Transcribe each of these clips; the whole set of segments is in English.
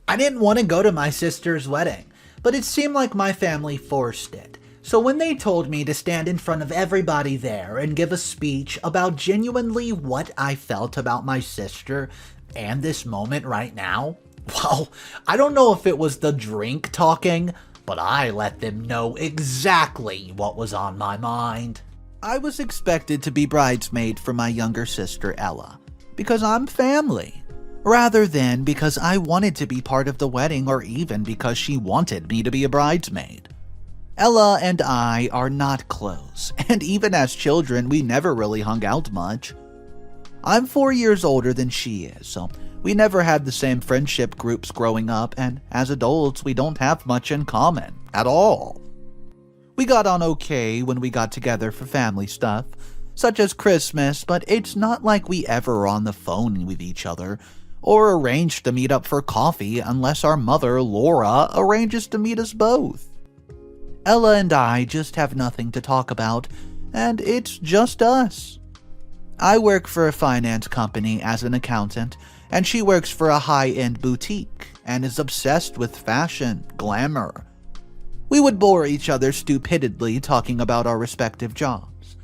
I didn't want to go to my sister's wedding, but it seemed like my family forced it. So when they told me to stand in front of everybody there and give a speech about genuinely what I felt about my sister and this moment right now, well, I don't know if it was the drink talking, but I let them know exactly what was on my mind. I was expected to be bridesmaid for my younger sister Ella, because I'm family, rather than because I wanted to be part of the wedding or even because she wanted me to be a bridesmaid. Ella and I are not close, and even as children we never really hung out much. I'm 4 years older than she is, so we never had the same friendship groups growing up, and as adults we don't have much in common at all. We got on okay when we got together for family stuff, such as Christmas, but it's not like we ever are on the phone with each other or arrange to meet up for coffee unless our mother, Laura, arranges to meet us both. Ella and I just have nothing to talk about, and it's just us. I work for a finance company as an accountant, and she works for a high-end boutique and is obsessed with fashion, glamour. We would bore each other stupidly talking about our respective jobs.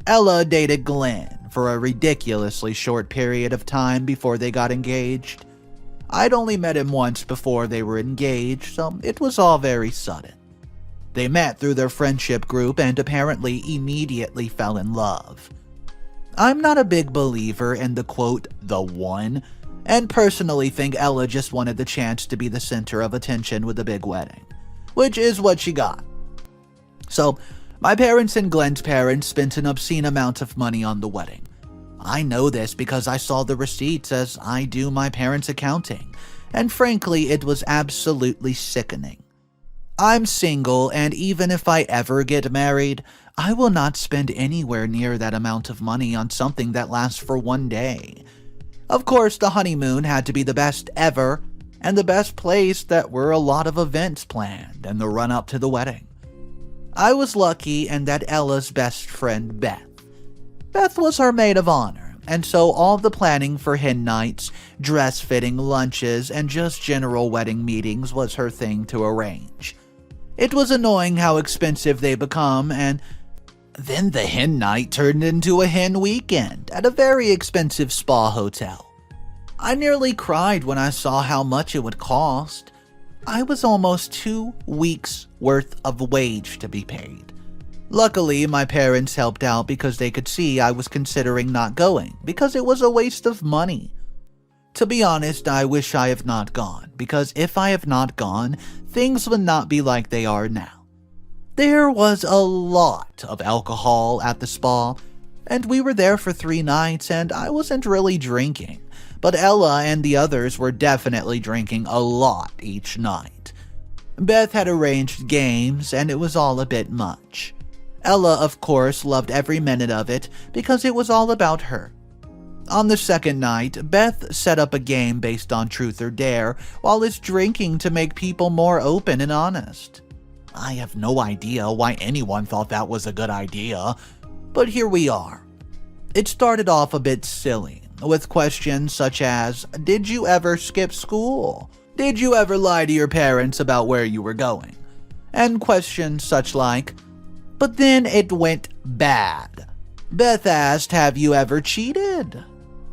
Ella dated Glen for a ridiculously short period of time before they got engaged. I'd only met him once before they were engaged, so it was all very sudden. They met through their friendship group and apparently immediately fell in love. I'm not a big believer in the quote, the one, and personally think Ella just wanted the chance to be the center of attention with the big wedding, which is what she got. So, my parents and Glen's parents spent an obscene amount of money on the wedding. I know this because I saw the receipts as I do my parents' accounting, and frankly, it was absolutely sickening. I'm single, and even if I ever get married, I will not spend anywhere near that amount of money on something that lasts for one day. Of course, the honeymoon had to be the best ever, and the best place that were a lot of events planned in the run-up to the wedding. I was lucky in that Ella's best friend, Beth. Beth was her maid of honor, and so all the planning for hen nights, dress-fitting lunches, and just general wedding meetings was her thing to arrange. It was annoying how expensive they become, and then the hen night turned into a hen weekend at a very expensive spa hotel. I nearly cried when I saw how much it would cost. I was almost 2 weeks worth of wage to be paid. Luckily, my parents helped out because they could see I was considering not going because it was a waste of money. To be honest, I wish I have not gone, because if I have not gone, things would not be like they are now. There was a lot of alcohol at the spa, and we were there for 3 nights, and I wasn't really drinking, but Ella and the others were definitely drinking a lot each night. Beth had arranged games, and it was all a bit much. Ella, of course, loved every minute of it because it was all about her. On the second night, Beth set up a game based on truth or dare while it's drinking to make people more open and honest. I have no idea why anyone thought that was a good idea, but here we are. It started off a bit silly, with questions such as, did you ever skip school? Did you ever lie to your parents about where you were going? And questions such like, but then it went bad. Beth asked, have you ever cheated?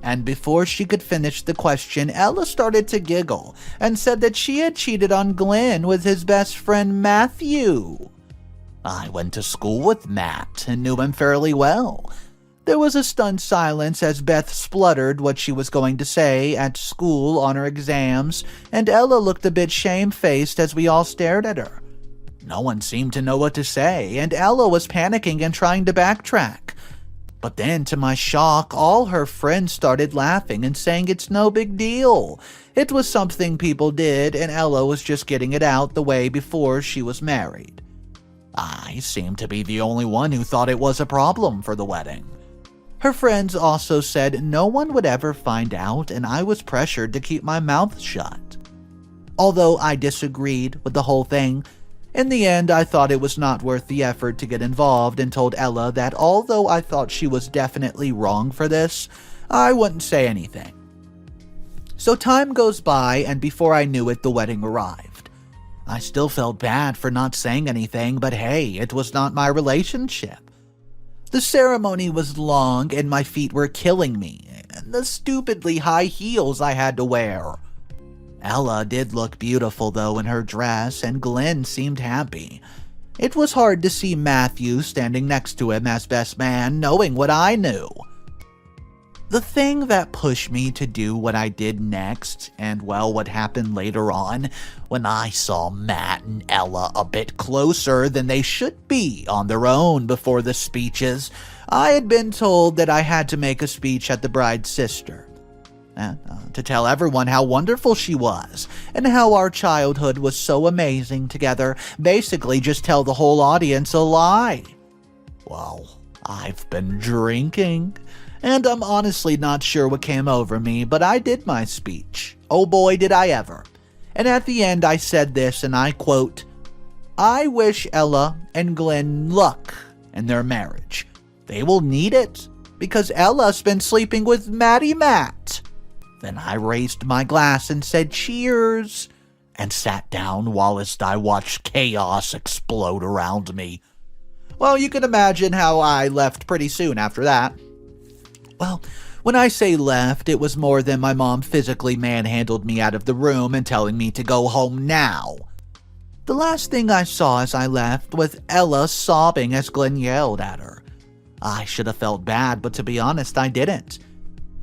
And before she could finish the question, Ella started to giggle and said that she had cheated on Glen with his best friend Matthew. I went to school with Matt and knew him fairly well. There was a stunned silence as Beth spluttered what she was going to say at school on her exams, and Ella looked a bit shamefaced as we all stared at her. No one seemed to know what to say, and Ella was panicking and trying to backtrack. But then, to my shock, all her friends started laughing and saying it's no big deal. It was something people did, and Ella was just getting it out the way before she was married. I seemed to be the only one who thought it was a problem for the wedding. Her friends also said no one would ever find out, and I was pressured to keep my mouth shut. Although I disagreed with the whole thing, in the end, I thought it was not worth the effort to get involved and told Ella that although I thought she was definitely wrong for this, I wouldn't say anything. So time goes by, and before I knew it, the wedding arrived. I still felt bad for not saying anything, but hey, it was not my relationship. The ceremony was long, and my feet were killing me, and the stupidly high heels I had to wear. Ella did look beautiful though in her dress, and Glen seemed happy. It was hard to see Matthew standing next to him as best man, knowing what I knew. The thing that pushed me to do what I did next, and well, what happened later on, when I saw Matt and Ella a bit closer than they should be on their own before the speeches, I had been told that I had to make a speech at the bride's sister. To tell everyone how wonderful she was, and how our childhood was so amazing together, basically just tell the whole audience a lie. Well, I've been drinking, and I'm honestly not sure what came over me, but I did my speech. Oh boy, did I ever. And at the end I said this, and I quote, "I wish Ella and Glen luck in their marriage. They will need it, because Ella's been sleeping with Matty Matt." Then I raised my glass and said cheers, and sat down whilst I watched chaos explode around me. Well, you can imagine how I left pretty soon after that. Well, when I say left, it was more than my mom physically manhandled me out of the room and telling me to go home now. The last thing I saw as I left was Ella sobbing as Glen yelled at her. I should have felt bad, but to be honest, I didn't.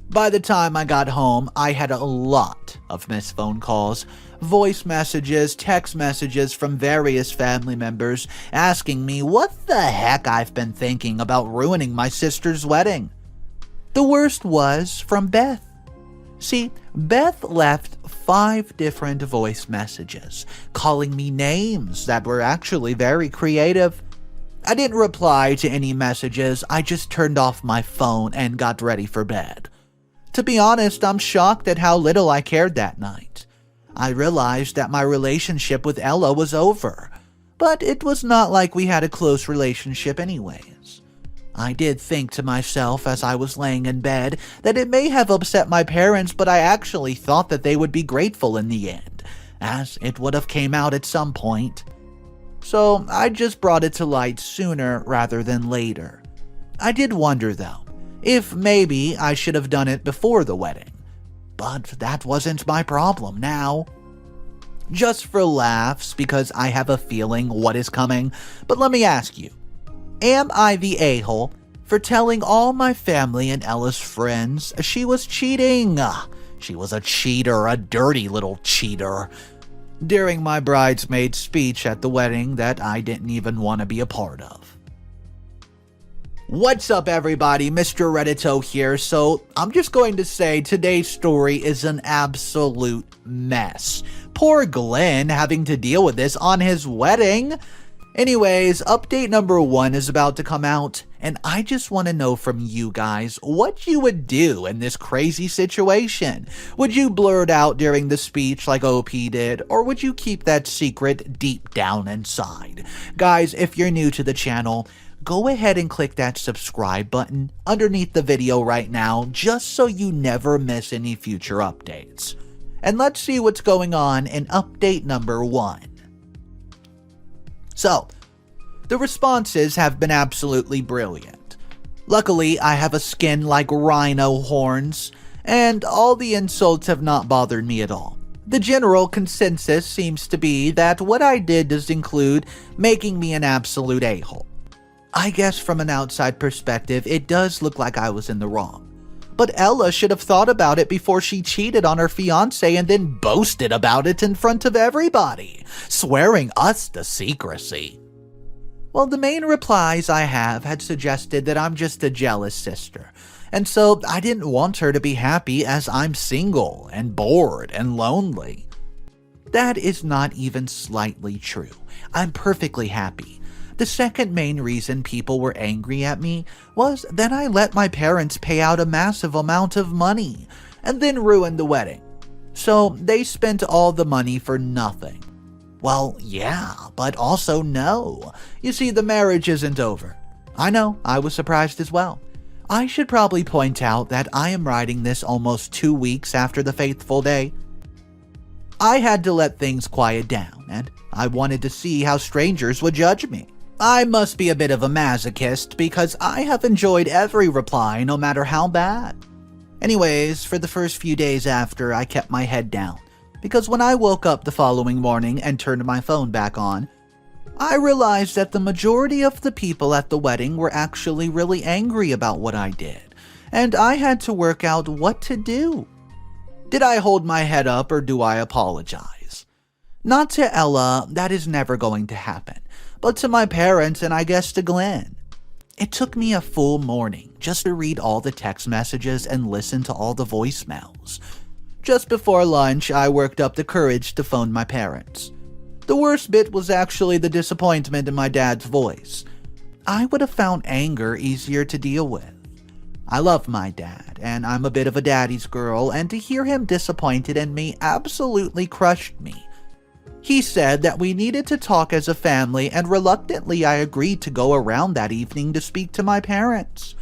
By the time I got home, I had a lot of missed phone calls, voice messages, text messages from various family members asking me what the heck I've been thinking about ruining my sister's wedding. The worst was from Beth. See, Beth left 5 different voice messages, calling me names that were actually very creative. I didn't reply to any messages, I just turned off my phone and got ready for bed. To be honest, I'm shocked at how little I cared that night. I realized that my relationship with Ella was over, but it was not like we had a close relationship anyways. I did think to myself as I was laying in bed that it may have upset my parents, but I actually thought that they would be grateful in the end, as it would have came out at some point. So I just brought it to light sooner rather than later. I did wonder though, if maybe I should have done it before the wedding. But that wasn't my problem now. Just for laughs, because I have a feeling what is coming, but let me ask you, am I the a-hole for telling all my family and Ella's friends she was cheating? She was a cheater, a dirty little cheater, during my bridesmaid speech at the wedding that I didn't even want to be a part of. What's up everybody, Mr. Reddito here. So I'm just going to say today's story is an absolute mess. Poor Glen having to deal with this on his wedding. Anyways, update number 1 is about to come out, and I just want to know from you guys what you would do in this crazy situation. Would you blur it out during the speech like OP did, or would you keep that secret deep down inside? Guys, if you're new to the channel, go ahead and click that subscribe button underneath the video right now, just so you never miss any future updates. And let's see what's going on in update number 1. So, the responses have been absolutely brilliant. Luckily, I have a skin like rhino horns, and all the insults have not bothered me at all. The general consensus seems to be that what I did does include making me an absolute a-hole. I guess from an outside perspective, it does look like I was in the wrong. But Ella should have thought about it before she cheated on her fiancé and then boasted about it in front of everybody, swearing us to secrecy. Well, the main replies I have had suggested that I'm just a jealous sister, and so I didn't want her to be happy as I'm single and bored and lonely. That is not even slightly true. I'm perfectly happy. The second main reason people were angry at me was that I let my parents pay out a massive amount of money and then ruined the wedding. So they spent all the money for nothing. Well, yeah, but also no. You see, the marriage isn't over. I know, I was surprised as well. I should probably point out that I am writing this almost 2 weeks after the fateful day. I had to let things quiet down, and I wanted to see how strangers would judge me. I must be a bit of a masochist because I have enjoyed every reply, no matter how bad. Anyways, for the first few days after, I kept my head down, because when I woke up the following morning and turned my phone back on, I realized that the majority of the people at the wedding were actually really angry about what I did, and I had to work out what to do. Did I hold my head up or do I apologize? Not to Ella, that is never going to happen, but to my parents and I guess to Glen. It took me a full morning just to read all the text messages and listen to all the voicemails. Just before lunch, I worked up the courage to phone my parents. The worst bit was actually the disappointment in my dad's voice. I would have found anger easier to deal with. I love my dad, and I'm a bit of a daddy's girl, and to hear him disappointed in me absolutely crushed me. He said that we needed to talk as a family, and reluctantly I agreed to go around that evening to speak to my parents.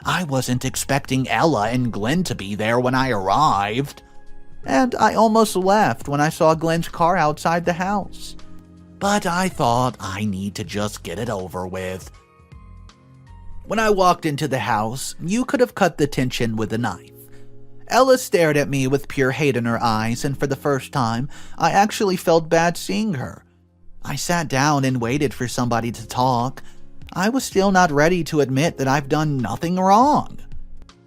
I wasn't expecting Ella and Glen to be there when I arrived. And I almost left when I saw Glen's car outside the house. But I thought I need to just get it over with. When I walked into the house, you could have cut the tension with a knife. Ella stared at me with pure hate in her eyes, and for the first time, I actually felt bad seeing her. I sat down and waited for somebody to talk. I was still not ready to admit that I've done nothing wrong.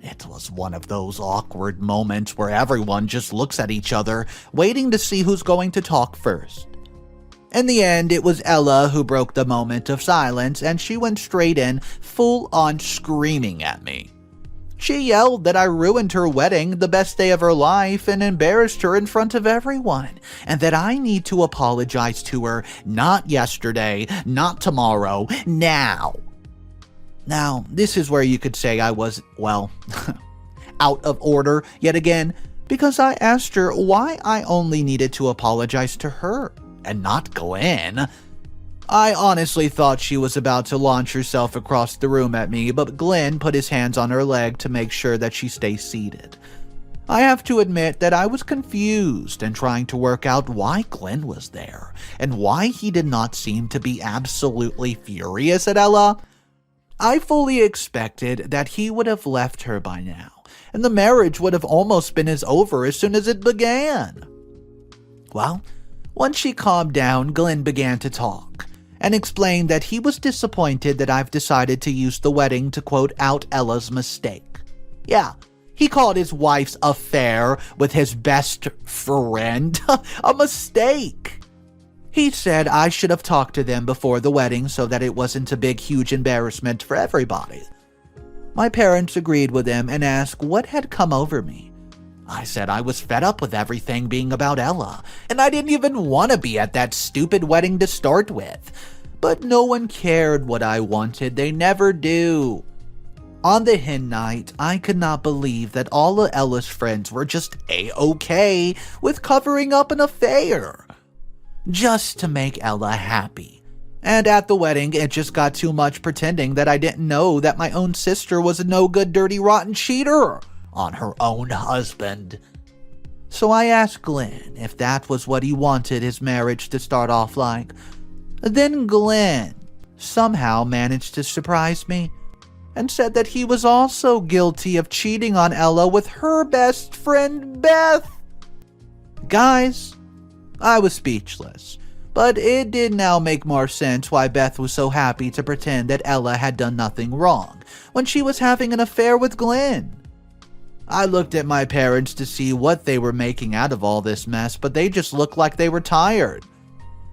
It was one of those awkward moments where everyone just looks at each other, waiting to see who's going to talk first. In the end, it was Ella who broke the moment of silence, and she went straight in, full-on screaming at me. She yelled that I ruined her wedding, the best day of her life, and embarrassed her in front of everyone, and that I need to apologize to her, not yesterday, not tomorrow, now. Now, this is where you could say I was, well, out of order yet again, because I asked her why I only needed to apologize to her, and not Glen. I honestly thought she was about to launch herself across the room at me, but Glen put his hands on her leg to make sure that she stays seated. I have to admit that I was confused and trying to work out why Glen was there, and why he did not seem to be absolutely furious at Ella. I fully expected that he would have left her by now, and the marriage would have almost been over as soon as it began. Well, once she calmed down, Glen began to talk, and explained that he was disappointed that I've decided to use the wedding to quote out Ella's mistake. Yeah, he called his wife's affair with his best friend a mistake. He said I should have talked to them before the wedding so that it wasn't a big, huge embarrassment for everybody. My parents agreed with him and asked what had come over me. I said I was fed up with everything being about Ella, and I didn't even want to be at that stupid wedding to start with. But no one cared what I wanted, they never do. On the Hen Night, I could not believe that all of Ella's friends were just A-okay with covering up an affair, just to make Ella happy. And at the wedding, it just got too much pretending that I didn't know that my own sister was a no-good, dirty, rotten cheater on her own husband. So I asked Glen if that was what he wanted his marriage to start off like. Then Glen somehow managed to surprise me and said that he was also guilty of cheating on Ella with her best friend Beth. Guys, I was speechless, but it did now make more sense why Beth was so happy to pretend that Ella had done nothing wrong when she was having an affair with Glen. I looked at my parents to see what they were making out of all this mess, but they just looked like they were tired.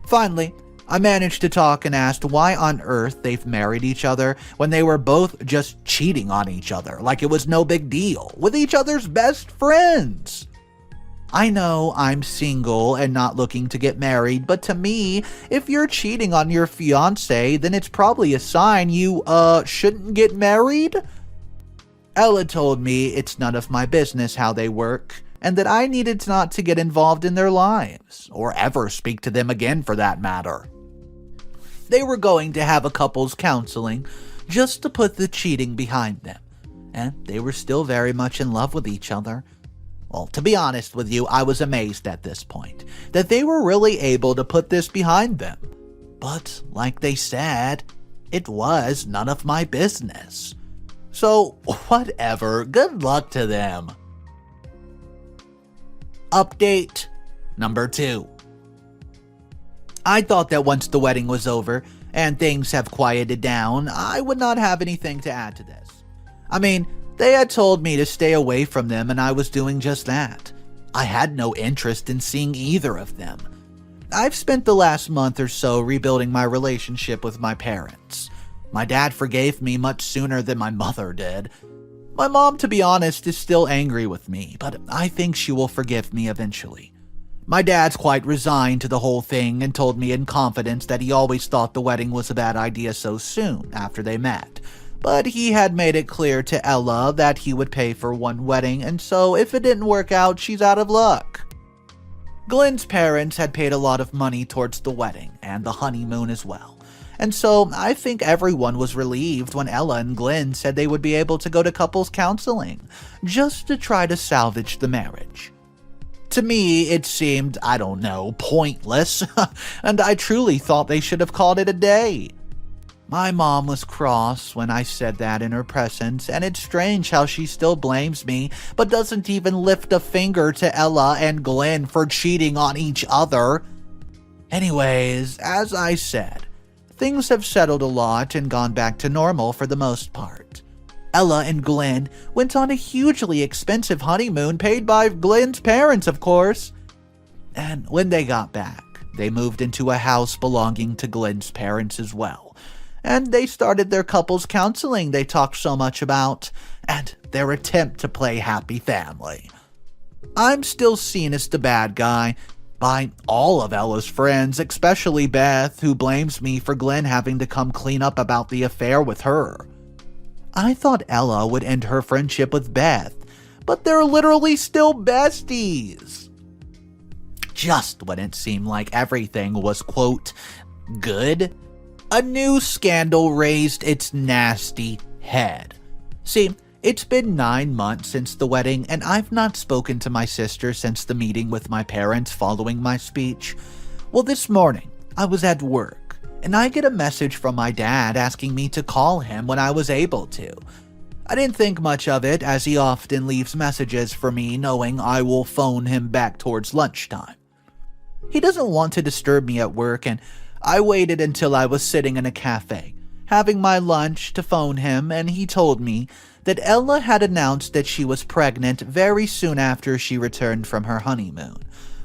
Finally, I managed to talk and asked why on earth they've married each other when they were both just cheating on each other like it was no big deal with each other's best friends. I know I'm single and not looking to get married, but to me, if you're cheating on your fiancé, then it's probably a sign you, shouldn't get married. Ella told me it's none of my business how they work, and that I needed not to get involved in their lives, or ever speak to them again for that matter. They were going to have a couples counseling just to put the cheating behind them, and they were still very much in love with each other. Well, to be honest with you, I was amazed at this point that they were really able to put this behind them. But like they said, it was none of my business. So whatever, good luck to them. Update number 2. I thought that once the wedding was over and things have quieted down, I would not have anything to add to this. I mean, they had told me to stay away from them and I was doing just that. I had no interest in seeing either of them. I've spent the last month or so rebuilding my relationship with my parents. My dad forgave me much sooner than my mother did. My mom, to be honest, is still angry with me, but I think she will forgive me eventually. My dad's quite resigned to the whole thing and told me in confidence that he always thought the wedding was a bad idea so soon after they met. But he had made it clear to Ella that he would pay for one wedding, and so if it didn't work out, she's out of luck. Glen's parents had paid a lot of money towards the wedding and the honeymoon as well. And so I think everyone was relieved when Ella and Glen said they would be able to go to couples counseling, just to try to salvage the marriage. To me, it seemed, I don't know, pointless, and I truly thought they should have called it a day. My mom was cross when I said that in her presence, and it's strange how she still blames me, but doesn't even lift a finger to Ella and Glen for cheating on each other. Anyways, as I said, things have settled a lot and gone back to normal for the most part. Ella and Glen went on a hugely expensive honeymoon paid by Glen's parents, of course. And when they got back, they moved into a house belonging to Glen's parents as well. And they started their couples counseling they talked so much about, and their attempt to play happy family. I'm still seen as the bad guy by all of Ella's friends, especially Beth, who blames me for Glen having to come clean up about the affair with her. I thought Ella would end her friendship with Beth, but they're literally still besties. Just when it seemed like everything was, quote, good, a new scandal raised its nasty head. See, it's been 9 months since the wedding, and I've not spoken to my sister since the meeting with my parents following my speech. Well, this morning, I was at work, and I get a message from my dad asking me to call him when I was able to. I didn't think much of it, as he often leaves messages for me knowing I will phone him back towards lunchtime. He doesn't want to disturb me at work, and I waited until I was sitting in a cafe, having my lunch, to phone him, and he told me that Ella had announced that she was pregnant very soon after she returned from her honeymoon,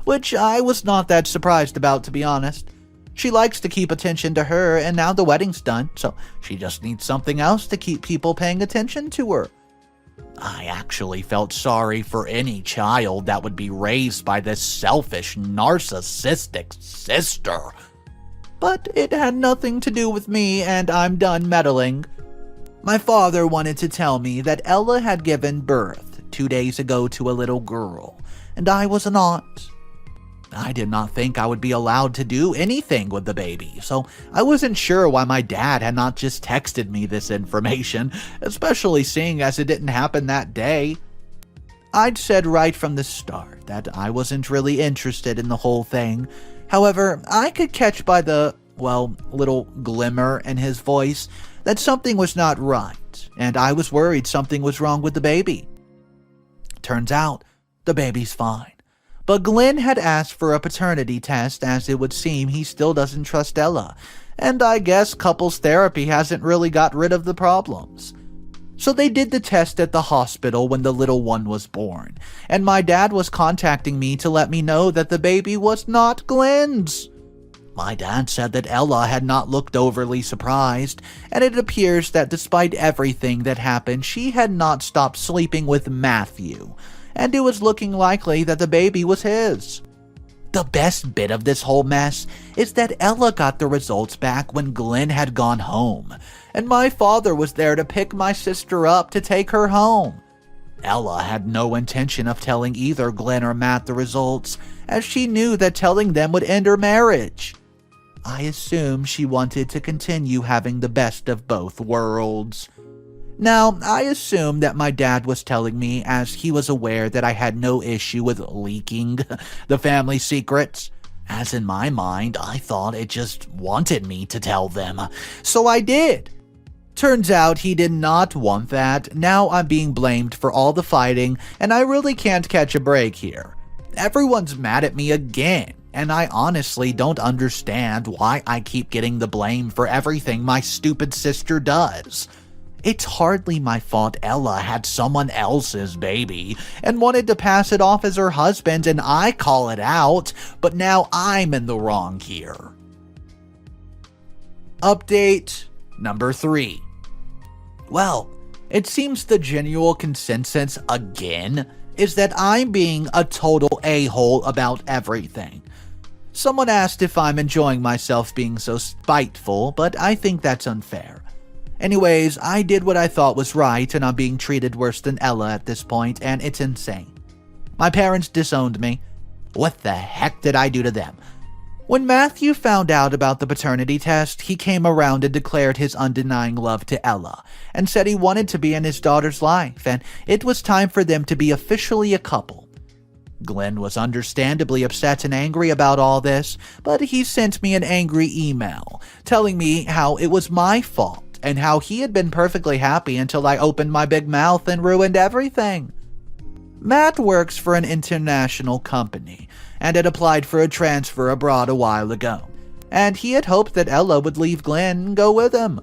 which I was not that surprised about, to be honest. She likes to keep attention to her, and now the wedding's done, so she just needs something else to keep people paying attention to her. I actually felt sorry for any child that would be raised by this selfish, narcissistic sister. But it had nothing to do with me, and I'm done meddling. My father wanted to tell me that Ella had given birth 2 days ago to a little girl, and I was not. I did not think I would be allowed to do anything with the baby, so I wasn't sure why my dad had not just texted me this information, especially seeing as it didn't happen that day. I'd said right from the start that I wasn't really interested in the whole thing. However, I could catch by the, little glimmer in his voice that something was not right, and I was worried something was wrong with the baby. Turns out, the baby's fine. But Glen had asked for a paternity test, as it would seem he still doesn't trust Ella, and I guess couples therapy hasn't really got rid of the problems. So they did the test at the hospital when the little one was born, and my dad was contacting me to let me know that the baby was not Glen's. My dad said that Ella had not looked overly surprised, and it appears that despite everything that happened, she had not stopped sleeping with Matthew, and it was looking likely that the baby was his. The best bit of this whole mess is that Ella got the results back when Glen had gone home, and my father was there to pick my sister up to take her home. Ella had no intention of telling either Glen or Matt the results, as she knew that telling them would end her marriage. I assume she wanted to continue having the best of both worlds. Now, I assumed that my dad was telling me as he was aware that I had no issue with leaking the family secrets. As in my mind, I thought it just wanted me to tell them. So I did. Turns out he did not want that. Now I'm being blamed for all the fighting, and I really can't catch a break here. Everyone's mad at me again, and I honestly don't understand why I keep getting the blame for everything my stupid sister does. It's hardly my fault Ella had someone else's baby and wanted to pass it off as her husband, and I call it out, but now I'm in the wrong here. Update number 3. Well, it seems the general consensus again is that I'm being a total a-hole about everything. Someone asked if I'm enjoying myself being so spiteful, but I think that's unfair. Anyways, I did what I thought was right, and I'm being treated worse than Ella at this point, and it's insane. My parents disowned me. What the heck did I do to them? When Matthew found out about the paternity test, he came around and declared his undenying love to Ella, and said he wanted to be in his daughter's life, and it was time for them to be officially a couple. Glen was understandably upset and angry about all this, but he sent me an angry email, telling me how it was my fault, and how he had been perfectly happy until I opened my big mouth and ruined everything. Matt works for an international company, and had applied for a transfer abroad a while ago, and he had hoped that Ella would leave Glen and go with him.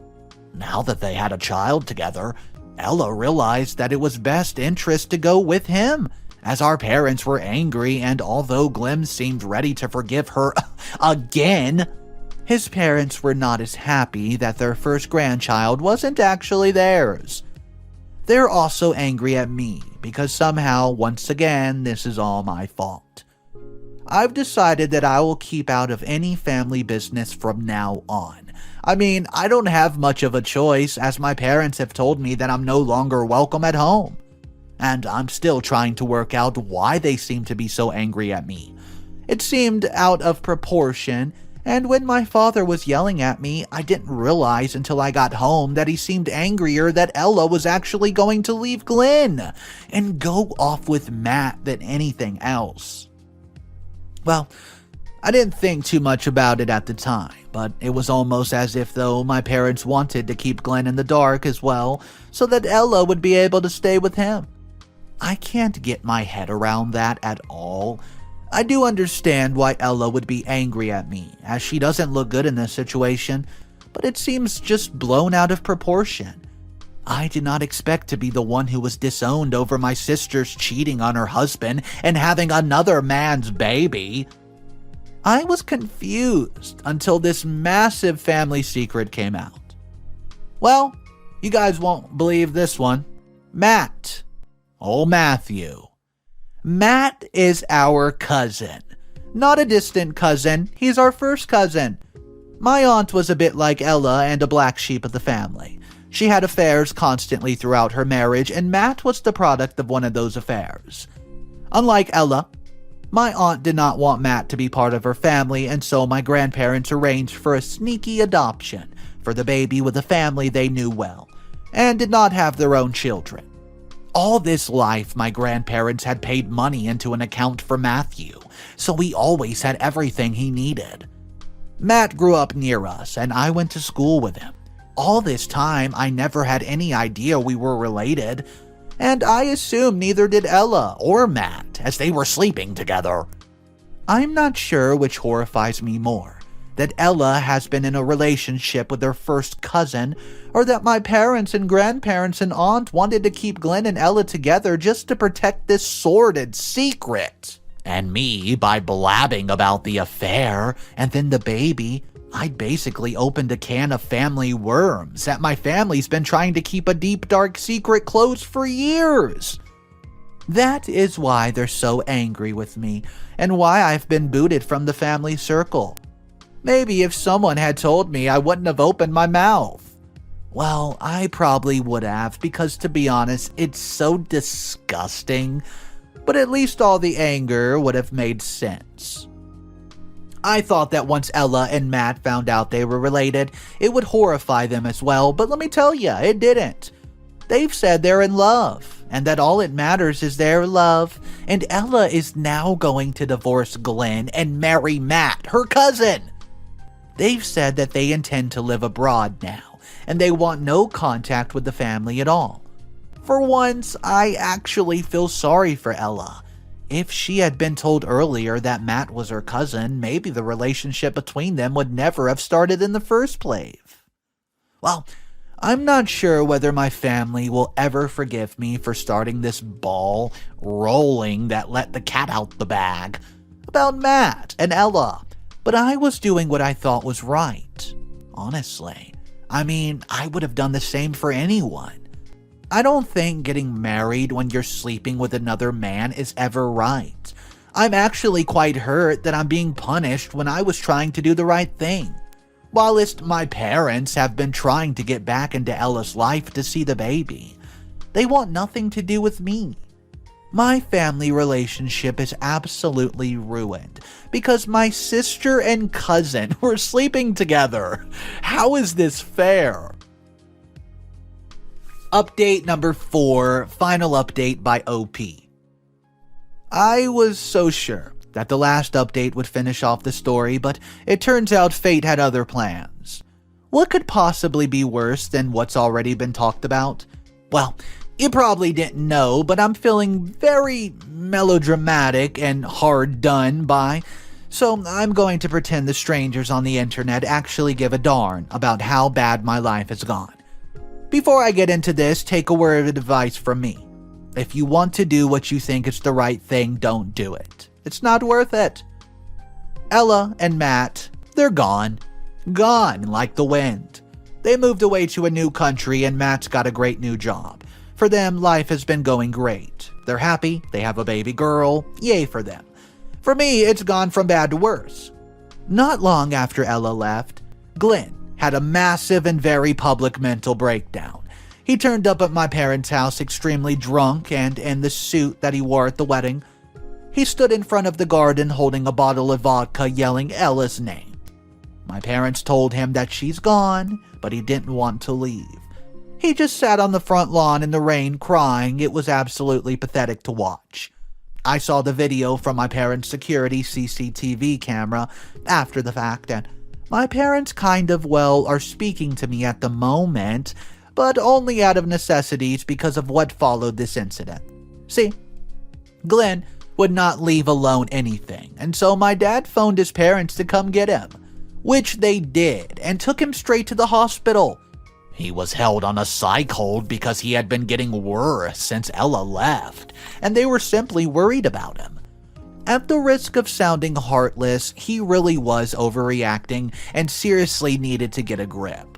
Now that they had a child together, Ella realized that it was best interest to go with him, as our parents were angry, and although Glen seemed ready to forgive her again, his parents were not as happy that their first grandchild wasn't actually theirs. They're also angry at me because somehow, once again, this is all my fault. I've decided that I will keep out of any family business from now on. I mean, I don't have much of a choice, as my parents have told me that I'm no longer welcome at home. And I'm still trying to work out why they seem to be so angry at me. It seemed out of proportion, and when my father was yelling at me, I didn't realize until I got home that he seemed angrier that Ella was actually going to leave Glen and go off with Matt than anything else. Well, I didn't think too much about it at the time, but it was almost as if though my parents wanted to keep Glen in the dark as well, so that Ella would be able to stay with him. I can't get my head around that at all. I do understand why Ella would be angry at me, as she doesn't look good in this situation, but it seems just blown out of proportion. I did not expect to be the one who was disowned over my sister's cheating on her husband and having another man's baby. I was confused until this massive family secret came out. Well, you guys won't believe this one. Matt. Oh, Matthew. Matt is our cousin. Not a distant cousin, he's our first cousin. My aunt was a bit like Ella and a black sheep of the family. She had affairs constantly throughout her marriage, and Matt was the product of one of those affairs. Unlike Ella, my aunt did not want Matt to be part of her family, and so my grandparents arranged for a sneaky adoption for the baby with a family they knew well, and did not have their own children. All this life, my grandparents had paid money into an account for Matthew, so he always had everything he needed. Matt grew up near us, and I went to school with him. All this time, I never had any idea we were related, and I assume neither did Ella or Matt, as they were sleeping together. I'm not sure which horrifies me more, that Ella has been in a relationship with her first cousin, or that my parents and grandparents and aunt wanted to keep Glen and Ella together just to protect this sordid secret. And me, by blabbing about the affair and then the baby, I'd basically opened a can of family worms that my family's been trying to keep a deep dark secret closed for years. That is why they're so angry with me, and why I've been booted from the family circle. Maybe if someone had told me, I wouldn't have opened my mouth. Well, I probably would have, because to be honest, it's so disgusting. But at least all the anger would have made sense. I thought that once Ella and Matt found out they were related, it would horrify them as well, but let me tell ya, it didn't. They've said they're in love, and that all it matters is their love, and Ella is now going to divorce Glen and marry Matt, her cousin. They've said that they intend to live abroad now, and they want no contact with the family at all. For once, I actually feel sorry for Ella. If she had been told earlier that Matt was her cousin, maybe the relationship between them would never have started in the first place. Well, I'm not sure whether my family will ever forgive me for starting this ball rolling that let the cat out the bag about Matt and Ella, but I was doing what I thought was right. Honestly, I mean, I would have done the same for anyone. I don't think getting married when you're sleeping with another man is ever right. I'm actually quite hurt that I'm being punished when I was trying to do the right thing. Whilst my parents have been trying to get back into Ella's life to see the baby, they want nothing to do with me. My family relationship is absolutely ruined because my sister and cousin were sleeping together. How is this fair? Update number 4, final update by OP. I was so sure that the last update would finish off the story, but it turns out fate had other plans. What could possibly be worse than what's already been talked about? Well, you probably didn't know, but I'm feeling very melodramatic and hard done by, so I'm going to pretend the strangers on the internet actually give a darn about how bad my life has gone. Before I get into this, take a word of advice from me. If you want to do what you think is the right thing, don't do it. It's not worth it. Ella and Matt, they're gone. Gone like the wind. They moved away to a new country and Matt's got a great new job. For them, life has been going great. They're happy, they have a baby girl, yay for them. For me, it's gone from bad to worse. Not long after Ella left, Glen had a massive and very public mental breakdown. He turned up at my parents' house extremely drunk and in the suit that he wore at the wedding. He stood in front of the garden holding a bottle of vodka yelling Ella's name. My parents told him that she's gone, but he didn't want to leave. He just sat on the front lawn in the rain crying. It was absolutely pathetic to watch. I saw the video from my parents' security CCTV camera after the fact, and my parents are speaking to me at the moment, but only out of necessities because of what followed this incident. See, Glen would not leave alone anything, and so my dad phoned his parents to come get him, which they did, and took him straight to the hospital. He was held on a psych hold because he had been getting worse since Ella left, and they were simply worried about him. At the risk of sounding heartless, he really was overreacting and seriously needed to get a grip.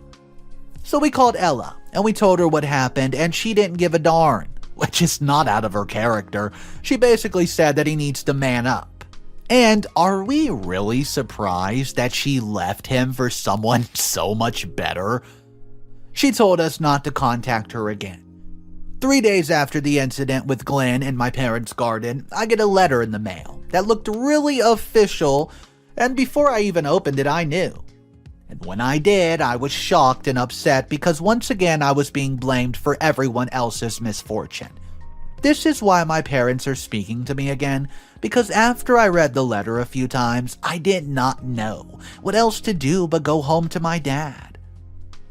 So we called Ella, and we told her what happened, and she didn't give a darn, which is not out of her character. She basically said that he needs to man up. And are we really surprised that she left him for someone so much better? She told us not to contact her again. 3 days after the incident with Glen in my parents' garden, I get a letter in the mail that looked really official, and before I even opened it, I knew. And when I did, I was shocked and upset because once again I was being blamed for everyone else's misfortune. This is why my parents are speaking to me again, because after I read the letter a few times, I did not know what else to do but go home to my dad.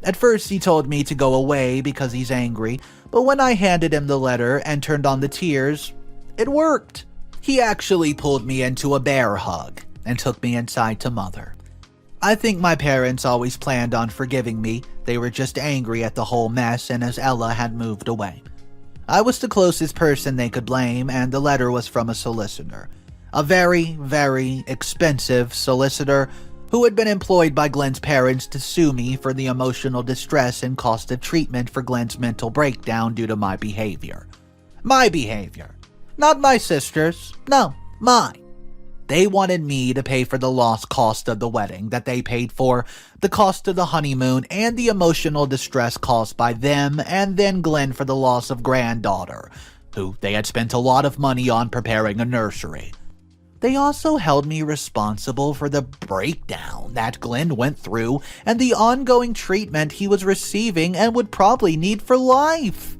At first he told me to go away because he's angry, but when I handed him the letter and turned on the tears, it worked. He actually pulled me into a bear hug and took me inside to Mother. I think my parents always planned on forgiving me. They were just angry at the whole mess and as Ella had moved away. I was the closest person they could blame, and the letter was from a solicitor. A very, very expensive solicitor who had been employed by Glen's parents to sue me for the emotional distress and cost of treatment for Glen's mental breakdown due to my behavior. My behavior. Not my sister's. No, mine. They wanted me to pay for the lost cost of the wedding that they paid for, the cost of the honeymoon, and the emotional distress caused by them, and then Glen for the loss of granddaughter, who they had spent a lot of money on preparing a nursery. They also held me responsible for the breakdown that Glen went through and the ongoing treatment he was receiving and would probably need for life.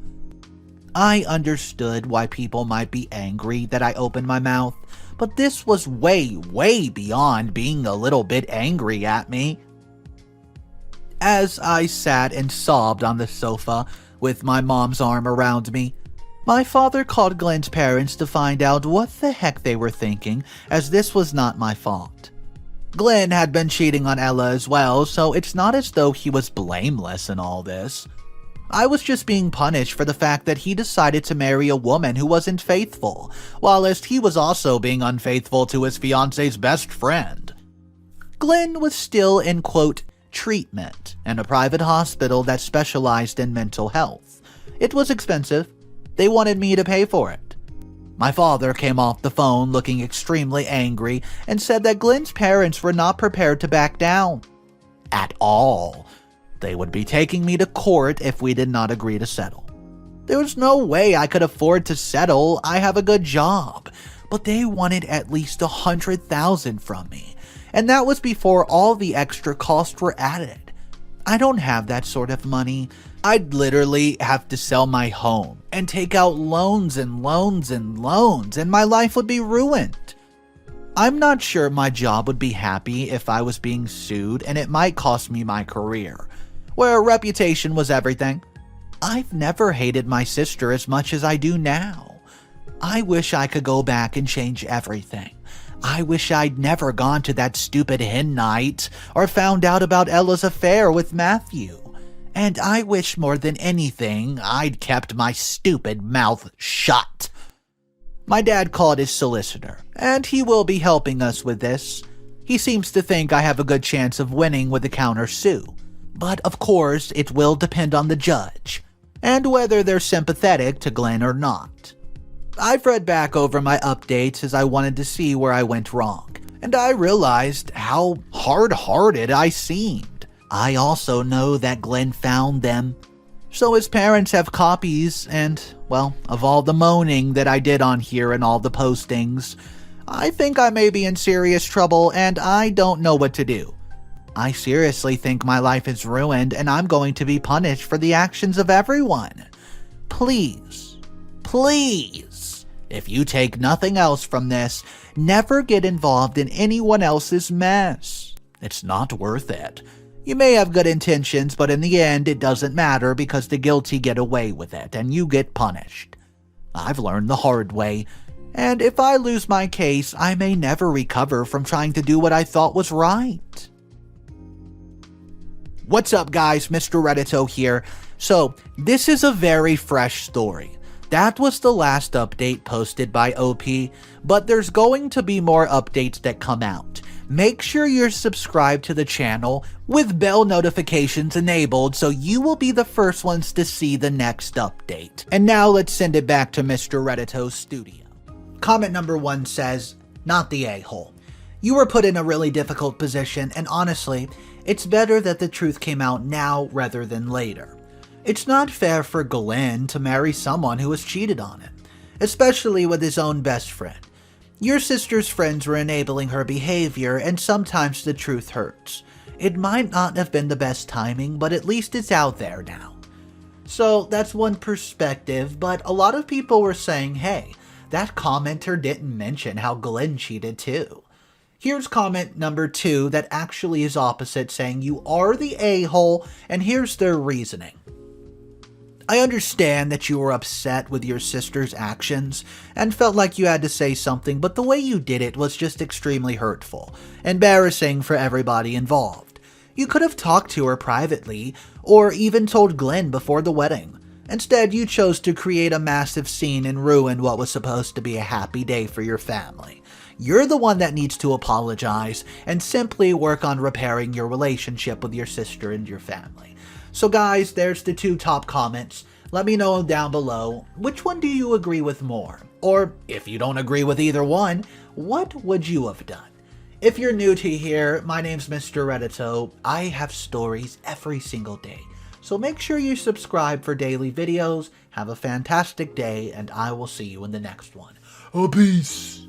I understood why people might be angry that I opened my mouth, but this was way beyond being a little bit angry at me. As I sat and sobbed on the sofa with my mom's arm around me, my father called Glen's parents to find out what the heck they were thinking, as this was not my fault. Glen had been cheating on Ella as well, so it's not as though he was blameless in all this. I was just being punished for the fact that he decided to marry a woman who wasn't faithful, whilst he was also being unfaithful to his fiance's best friend. Glen was still in, quote, treatment in a private hospital that specialized in mental health. It was expensive. They wanted me to pay for it. My father came off the phone looking extremely angry and said that Glen's parents were not prepared to back down. At all. They would be taking me to court if we did not agree to settle. There was no way I could afford to settle. I have a good job. But they wanted at least $100,000 from me. And that was before all the extra costs were added. I don't have that sort of money. I'd literally have to sell my home and take out loans and loans and loans, and my life would be ruined. I'm not sure my job would be happy if I was being sued, and it might cost me my career, where reputation was everything. I've never hated my sister as much as I do now. I wish I could go back and change everything. I wish I'd never gone to that stupid Hen Night or found out about Ella's affair with Matthew. And I wish more than anything I'd kept my stupid mouth shut. My dad called his solicitor, and he will be helping us with this. He seems to think I have a good chance of winning with a counter-sue. But of course, it will depend on the judge, and whether they're sympathetic to Glen or not. I've read back over my updates as I wanted to see where I went wrong, and I realized how hard-hearted I seemed. I also know that Glen found them, so his parents have copies, and, well, of all the moaning that I did on here and all the postings, I think I may be in serious trouble and I don't know what to do. I seriously think my life is ruined and I'm going to be punished for the actions of everyone. Please, if you take nothing else from this, never get involved in anyone else's mess. It's not worth it. You may have good intentions, but in the end, it doesn't matter because the guilty get away with it and you get punished. I've learned the hard way, and if I lose my case, I may never recover from trying to do what I thought was right. What's up, guys? Mr. Reddito here. So, this is a very fresh story. That was the last update posted by OP, but there's going to be more updates that come out. Make sure you're subscribed to the channel with bell notifications enabled so you will be the first ones to see the next update. And now let's send it back to Mr. Reddito's studio. Comment number 1 says, "Not the a-hole. You were put in a really difficult position, and honestly, it's better that the truth came out now rather than later. It's not fair for Glen to marry someone who has cheated on him, especially with his own best friend. Your sister's friends were enabling her behavior, and sometimes the truth hurts. It might not have been the best timing, but at least it's out there now." So that's one perspective, but a lot of people were saying, hey, that commenter didn't mention how Glen cheated too. Here's comment number 2 that actually is opposite, saying you are the a-hole, and here's their reasoning. "I understand that you were upset with your sister's actions and felt like you had to say something, but the way you did it was just extremely hurtful, embarrassing for everybody involved. You could have talked to her privately or even told Glen before the wedding. Instead, you chose to create a massive scene and ruin what was supposed to be a happy day for your family. You're the one that needs to apologize and simply work on repairing your relationship with your sister and your family." So guys, there's the 2 top comments. Let me know down below, which one do you agree with more? Or if you don't agree with either one, what would you have done? If you're new to here, my name's Mr. Reddito. I have stories every single day. So make sure you subscribe for daily videos. Have a fantastic day, and I will see you in the next one. Peace.